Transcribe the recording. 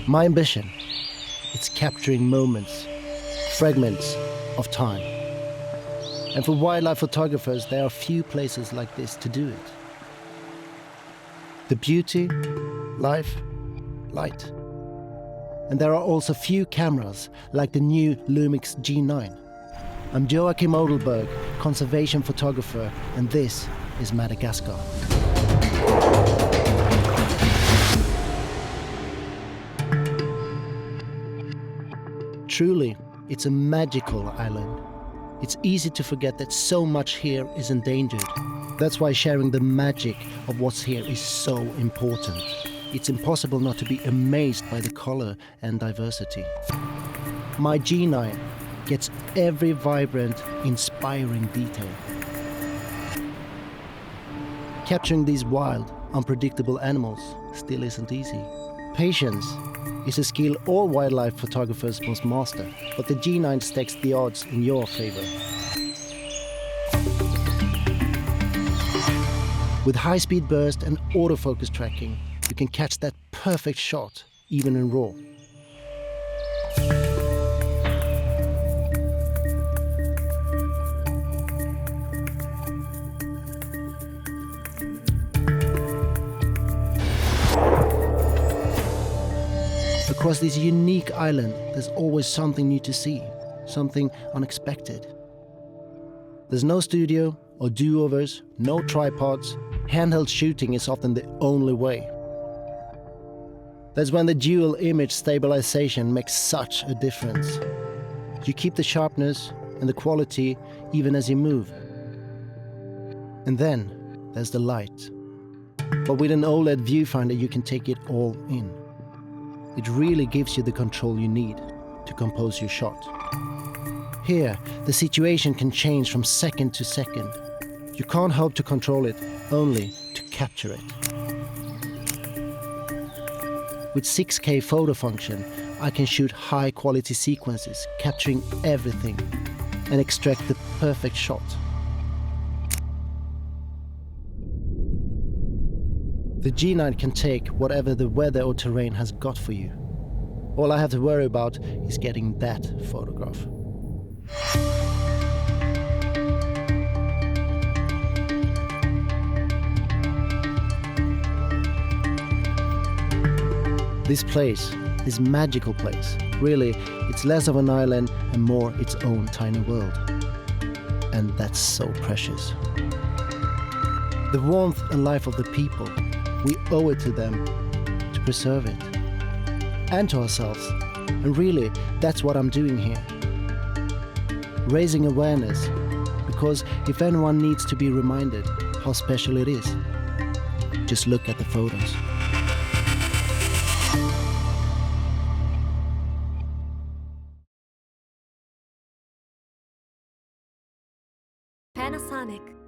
My ambition, it's capturing moments, fragments of time. And for wildlife photographers, there are few places like this to do it. The beauty, life, light. And there are also few cameras like the new Lumix G9. I'm Joakim Odelberg, conservation photographer, and this is Madagascar. Truly, it's a magical island. It's easy to forget that so much here is endangered. That's why sharing the magic of what's here is so important. It's impossible not to be amazed by the color and diversity. My G9 gets every vibrant, inspiring detail. Capturing these wild, unpredictable animals still isn't easy. Patience is a skill all wildlife photographers must master, but the G9 stacks the odds in your favor. With high-speed burst and autofocus tracking, you can catch that perfect shot, even in RAW. Across this unique island, there's always something new to see, something unexpected. There's no studio or do-overs, no tripods. Handheld shooting is often the only way. That's when the dual image stabilization makes such a difference. You keep the sharpness and the quality even as you move. And then there's the light. But with an OLED viewfinder, you can take it all in. It really gives you the control you need to compose your shot. Here, the situation can change from second to second. You can't hope to control it, only to capture it. With 6K photo function, I can shoot high-quality sequences, capturing everything, and extract the perfect shot. The G9 can take whatever the weather or terrain has got for you. All I have to worry about is getting that photograph. This place, this magical place, really, it's less of an island and more its own tiny world. And that's so precious. The warmth and life of the people, we owe it to them to preserve it. And to ourselves. And really, that's what I'm doing here. Raising awareness, because if anyone needs to be reminded how special it is, just look at the photos. Panasonic.